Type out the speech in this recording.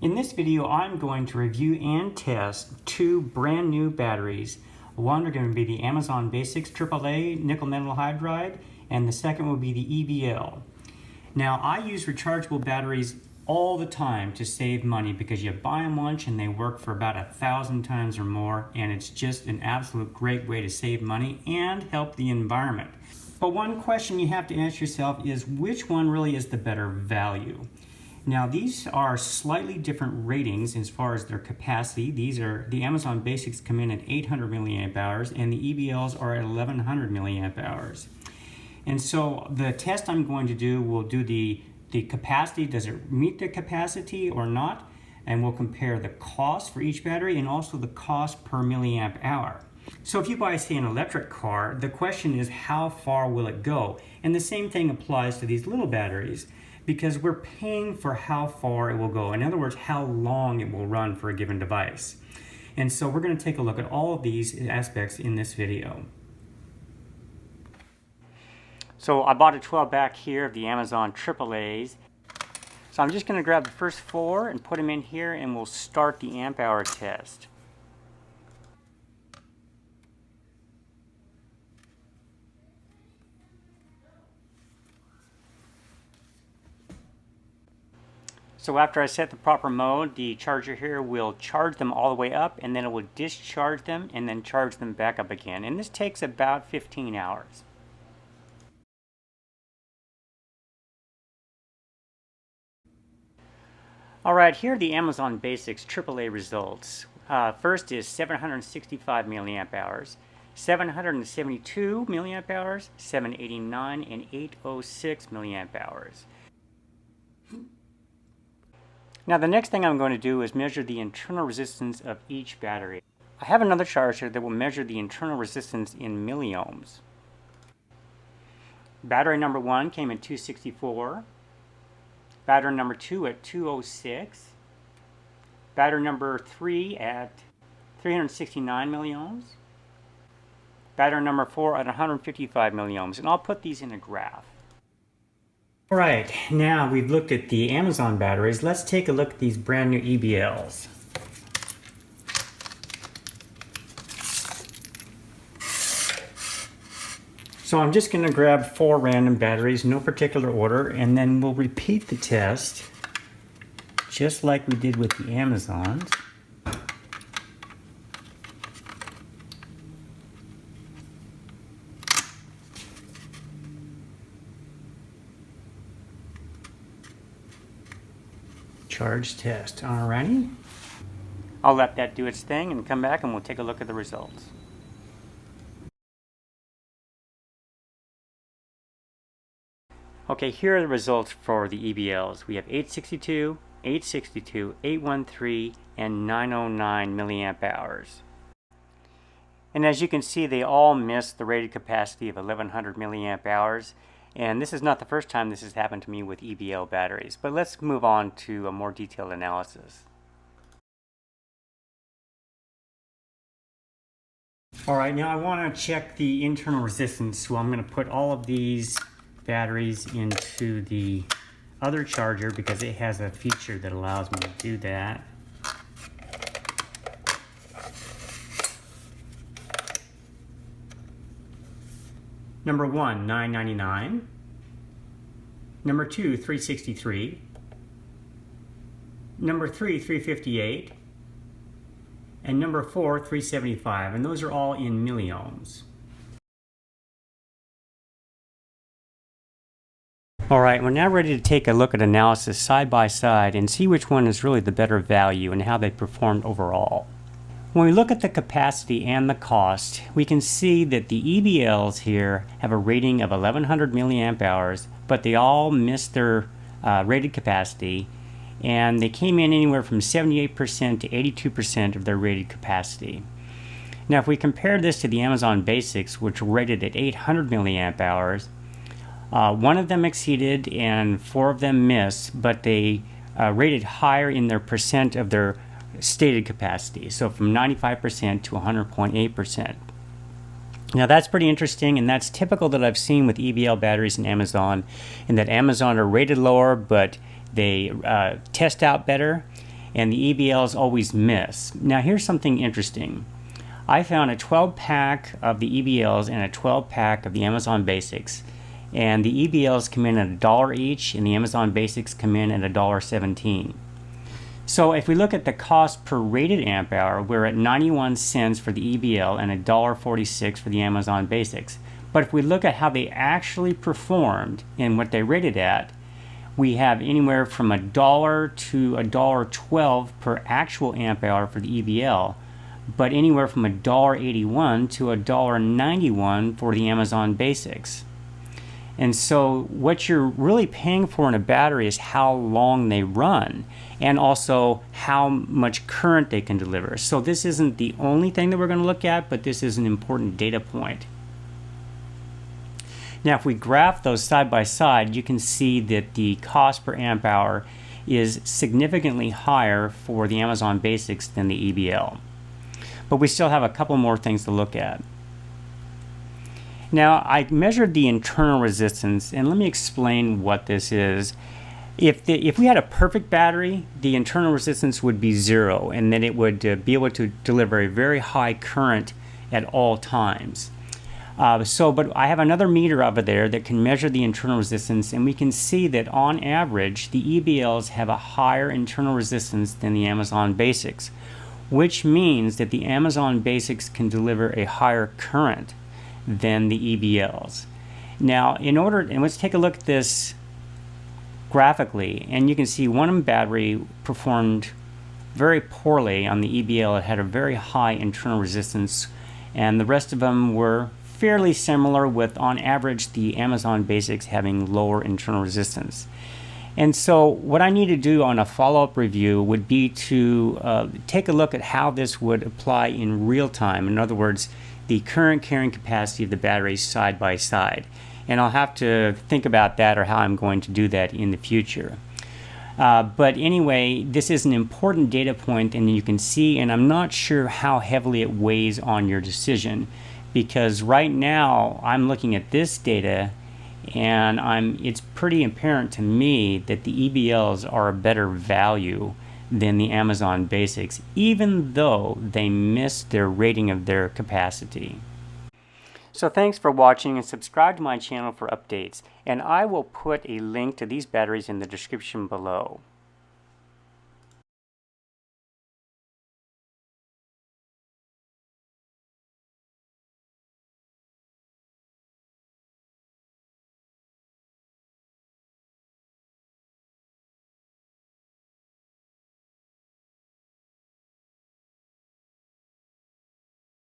In this video, I'm going to review and test two brand new batteries. One are going to be the Amazon Basics AAA nickel metal hydride, and the second will be the EBL. Now, I use rechargeable batteries all the time to save money because you buy them once and they work for about 1,000 times or more, and it's just an absolute great way to save money and help the environment. But one question you have to ask yourself is which one really is the better value? Now, these are slightly different ratings as far as their capacity. These are the Amazon Basics come in at 800 milliamp hours and the EBLs are at 1100 milliamp hours. And so the test I'm going to do will do the capacity. Does it meet the capacity or not? And we'll compare the cost for each battery and also the cost per milliamp hour. So if you buy, say, an electric car, the question is how far will it go? And the same thing applies to these little batteries, because we're paying for how far it will go. In other words, how long it will run for a given device. And so we're going to take a look at all of these aspects in this video. So I bought a 12 pack here of the Amazon AAAs. So I'm just going to grab the first four and put them in here, and we'll start the amp hour test. So after I set the proper mode, the charger here will charge them all the way up, and then it will discharge them and then charge them back up again. And this takes about 15 hours. Alright, here are the Amazon Basics AAA results. First is 765 milliamp hours, 772 milliamp hours, 789, and 806 milliamp hours. Now the next thing I'm going to do is measure the internal resistance of each battery. I have another charger that will measure the internal resistance in milliohms. Battery number 1 came at 264. Battery number 2 at 206. Battery number 3 at 369 milliohms. Battery number 4 at 155 milliohms. And I'll put these in a graph. Alright, now we've looked at the Amazon batteries. Let's take a look at these brand new EBLs. So I'm just going to grab 4 random batteries, no particular order, and then we'll repeat the test just like we did with the Amazons. Charge test. Alrighty. I'll let that do its thing and come back and we'll take a look at the results. Okay, here are the results for the EBLs. We have 862, 862, 813, and 909 milliamp hours. And as you can see, they all missed the rated capacity of 1100 milliamp hours. And this is not the first time this has happened to me with EBL batteries, but let's move on to a more detailed analysis. Alright, now I want to check the internal resistance, so I'm going to put all of these batteries into the other charger because it has a feature that allows me to do that. Number 1, 999. Number 2, 363. Number 3, 358. And number 4, 375. And those are all in milliohms. Alright, we're now ready to take a look at analysis side by side and see which one is really the better value and how they performed overall. When we look at the capacity and the cost, we can see that the EBLs here have a rating of 1100 milliamp hours, but they all missed their rated capacity, and they came in anywhere from 78% to 82% of their rated capacity. Now, if we compare this to the Amazon Basics, which were rated at 800 milliamp hours, one of them exceeded and 4 of them missed, but they rated higher in their percent of their stated capacity, so from 95% to 100.8%. Now that's pretty interesting, and that's typical that I've seen with EBL batteries in Amazon, in that Amazon are rated lower, but they test out better. and the EBLs always miss. Now here's something interesting. I found a 12-pack of the EBLs and a 12-pack of the Amazon Basics, and the EBLs come in at $1 each and the Amazon Basics come in at $1.17. So if we look at the cost per rated amp hour, we're at 91 cents for the EBL and $1.46 for the Amazon Basics. But if we look at how they actually performed and what they rated at, we have anywhere from $1 to $1.12 per actual amp hour for the EBL, but anywhere from $1.81 to $1.91 for the Amazon Basics. And so what you're really paying for in a battery is how long they run and also how much current they can deliver. So this isn't the only thing that we're going to look at, but this is an important data point. Now if we graph those side by side, you can see that the cost per amp hour is significantly higher for the Amazon Basics than the EBL. But we still have a couple more things to look at. Now I measured the internal resistance, and let me explain what this is. If we had a perfect battery, the internal resistance would be 0, and then it would be able to deliver a very high current at all times. But I have another meter over there that can measure the internal resistance, and we can see that on average the EBLs have a higher internal resistance than the Amazon Basics, which means that the Amazon Basics can deliver a higher current than the EBLs. Now let's take a look at this graphically, and you can see one battery performed very poorly on the EBL. It had a very high internal resistance, and the rest of them were fairly similar, with on average the Amazon Basics having lower internal resistance. And so what I need to do on a follow-up review would be to take a look at how this would apply in real time. In other words, the current carrying capacity of the batteries side by side. And I'll have to think about that, or how I'm going to do that in the future. But anyway, this is an important data point, and you can see, and I'm not sure how heavily it weighs on your decision, because right now I'm looking at this data and it's pretty apparent to me that the EBLs are a better value than the Amazon Basics, even though they missed their rating of their capacity. So thanks for watching, and subscribe to my channel for updates, and I will put a link to these batteries in the description below.